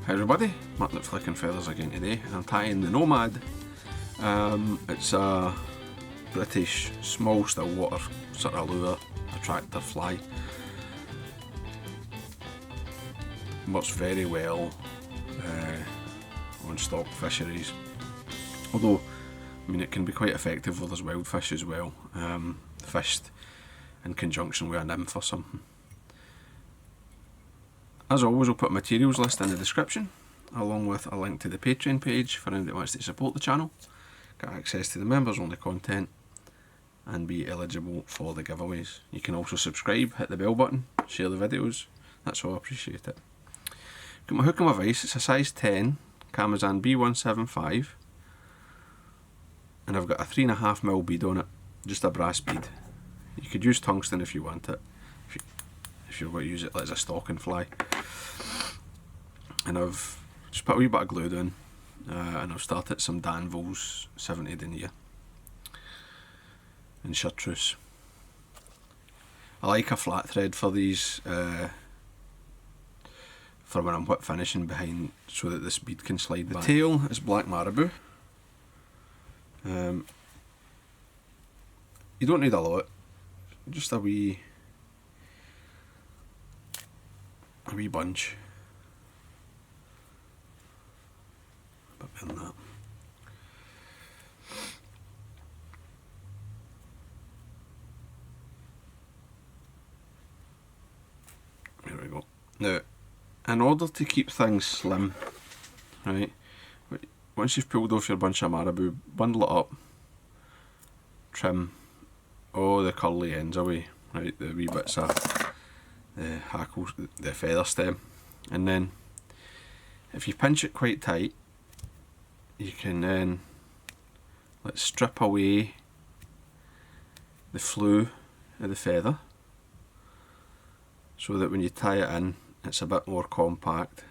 Hi everybody, Martyn at Flicking Feathers again today, and I'm tying the Nomad. It's a British small still water sort of lure attractor fly. Works very well on stock fisheries, although I mean it can be quite effective with wild fish as well, fished in conjunction with a nymph or something. As always, I'll put a materials list in the description, along with a link to the Patreon page for anyone that wants to support the channel, get access to the members only content, and be eligible for the giveaways. You can also subscribe, hit the bell button, share the videos, that's all, I appreciate it. Got my hook and my vise, it's a size 10 Kamasan B175, and I've got a 3.5mm bead on it, just a brass bead. You could use tungsten if you want it, if you're going to use it as a stocking fly. And I've just put a wee bit of glue down, and I've started some Danville's 70 denier and chartreuse. I like a flat thread for these, for when I'm whip finishing behind, so that this bead can slide back. The tail is black marabou. You don't need a lot, just a wee bunch. A bit more than that. There we go. Now, in order to keep things slim, right, once you've pulled off your bunch of marabou, bundle it up, trim all the curly ends away, right, the wee bits of the hackles, the feather stem, and then if you pinch it quite tight, you can then strip away the flue of the feather, so that when you tie it in, it's a bit more compact.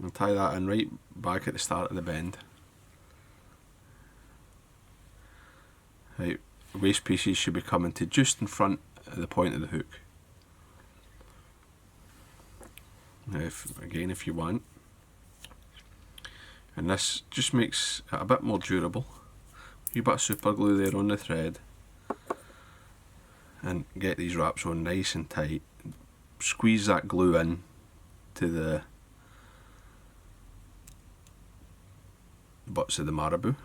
And tie that in right back at the start of the bend. Right, waist pieces should be coming to just in front of the point of the hook. Now, if you want, and this just makes it a bit more durable. A wee bit of super glue there on the thread, and get these wraps on nice and tight. Squeeze that glue in to the butts of the marabou,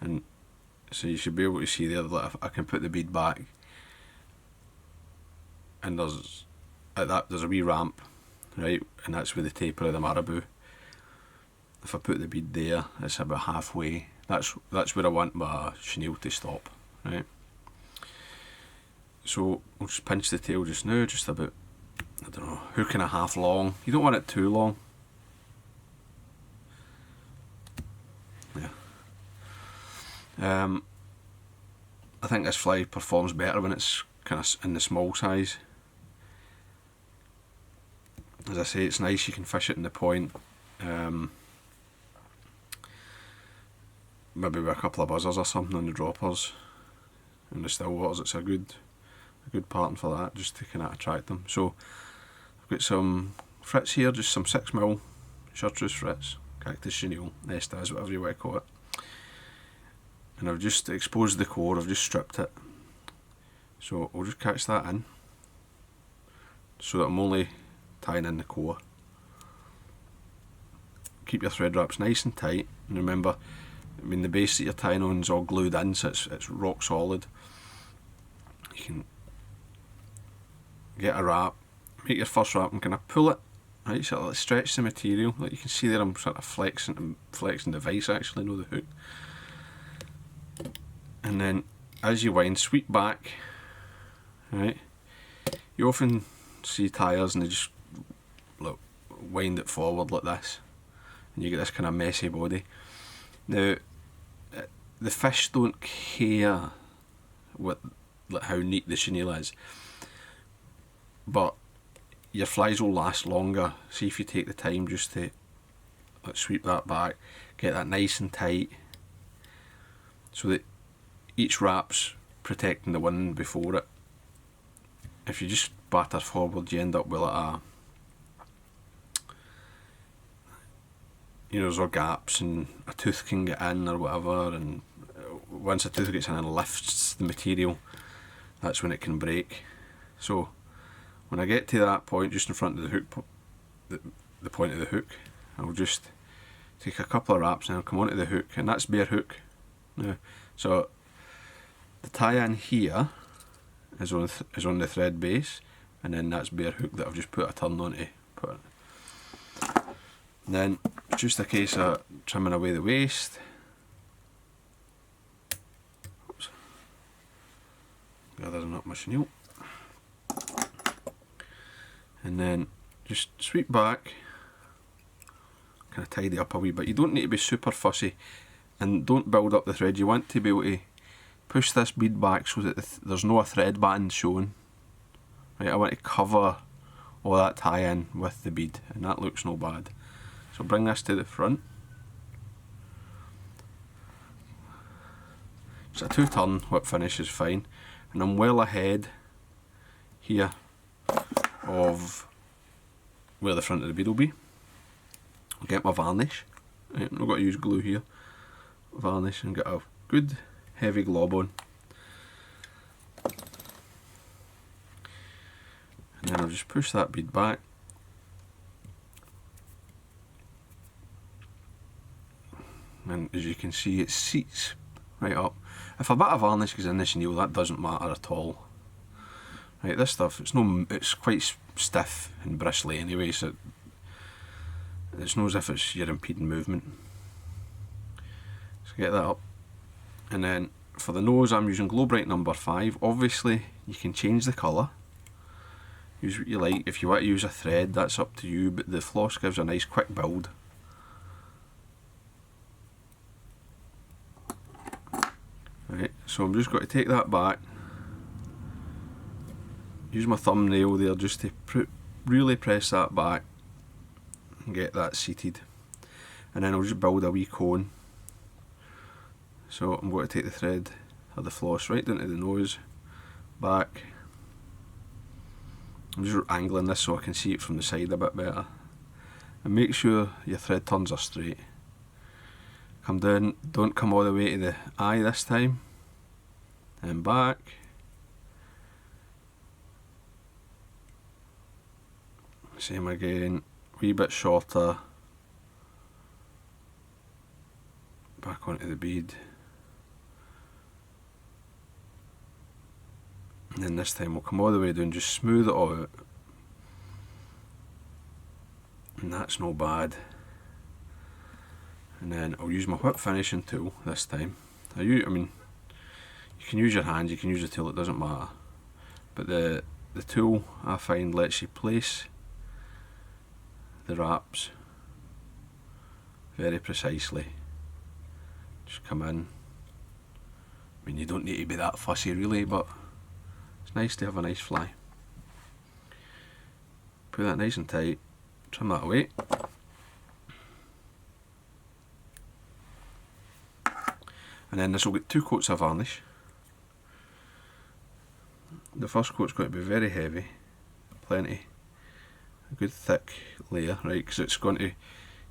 and so you should be able to see there that I can put the bead back, and there's a wee ramp, right, and that's with the taper of the marabou. If I put the bead there, it's about halfway. That's where I want my chenille to stop, right? So I'll just pinch the tail just now, just about, I don't know, hook and a half long. You don't want it too long. Yeah. I think this fly performs better when it's kind of in the small size. As I say, it's nice, you can fish it in the point. Maybe with a couple of buzzers or something on the droppers. In the still waters, it's a good pattern for that, just to kind of attract them. So I've got some fritz here, just some 6mm chartreuse fritz, cactus chenille, nestas, whatever you want to call it. And I've just exposed the core, I've just stripped it. So I'll just catch that in, so that I'm only tying in the core. Keep your thread wraps nice and tight, and remember, I mean, the base that you're tying on is all glued in, so it's rock solid. You can get a wrap, make your first wrap and kind of pull it, right, sort of stretch the material. Like you can see there, I'm sort of flexing the vise actually, no the hook. And then as you wind, sweep back, right. You often see tyers and they just wind it forward like this, and you get this kind of messy body. Now, the fish don't care how neat the chenille is, but your flies will last longer. See if you take the time just to sweep that back, get that nice and tight, so that each wrap's protecting the one before it. if you just batter forward, you end up with like a, you know, there's gaps and a tooth can get in or whatever, and once a tooth gets in and lifts the material, that's when it can break. So when I get to that point just in front of the hook, the point of the hook, I'll just take a couple of wraps and I'll come onto the hook, and that's bare hook now. So the tie-in here is on the thread base, and then that's bare hook that I've just put a turn on to put it. And then it's just a case of trimming away the waste. Oops. Gathering up my chenille. And then just sweep back, kind of tidy up a wee bit. You don't need to be super fussy, and don't build up the thread. You want to be able to push this bead back so that there's no thread band showing. Right, I want to cover all that tie-in with the bead, and that looks no bad. So bring this to the front. Just a 2-turn whip finish is fine, and I'm well ahead here of where the front of the bead will be. I'll get my varnish. Right, I'm not going to use glue here. Varnish and get a good heavy glob on. And then I'll just push that bead back. And as you can see, it seats right up. If a bit of varnish goes in the chenille, that doesn't matter at all. Right, this stuff, it's quite stiff and bristly anyway, so it's not as if you're impeding movement. So get that up. And then for the nose, I'm using Glo-brite number 5. Obviously, you can change the colour. Use what you like. If you want to use a thread, that's up to you, but the floss gives a nice quick build. Right, so I'm just going to take that back, use my thumbnail there just to really press that back and get that seated, and then I'll just build a wee cone. So I'm going to take the thread or the floss right down to the nose, back. I'm just angling this so I can see it from the side a bit better, and make sure your thread turns are straight. Come down, don't come all the way to the eye this time, and back. Same again, wee bit shorter, back onto the bead, and then this time we'll come all the way down, just smooth it all out, and that's no bad. And then I'll use my whip finishing tool this time. I mean, you can use your hand, you can use a tool, it doesn't matter. But the tool, I find, lets you place the wraps very precisely. Just come in. I mean, you don't need to be that fussy really, but it's nice to have a nice fly. Put that nice and tight, trim that away. And then this will get 2 coats of varnish. The first coat's going to be very heavy, plenty, a good thick layer, right? Because it's going to,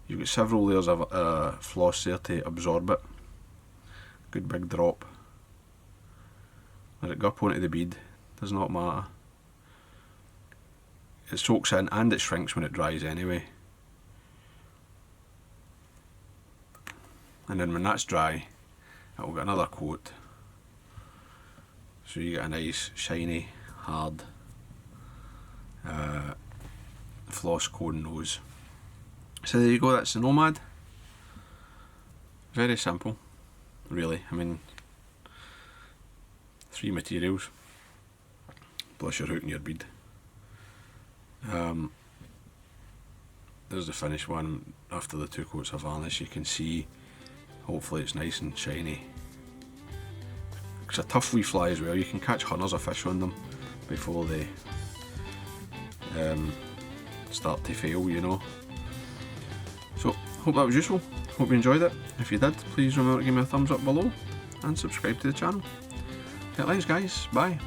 you've got several layers of floss there to absorb it. Good big drop. Let it go up onto the bead, does not matter. It soaks in and it shrinks when it dries anyway. And then when that's dry, it will get another coat, so you get a nice shiny hard floss cone nose. So there you go, that's the Nomad. Very simple really. I mean, 3 materials plus your hook and your bead. There's the finished one after the 2 coats of varnish. You can see, hopefully it's nice and shiny. It's a tough wee fly as well, you can catch hundreds of fish on them before they start to fail, you know. So, hope that was useful, hope you enjoyed it. If you did, please remember to give me a thumbs up below and subscribe to the channel. Thanks guys, bye.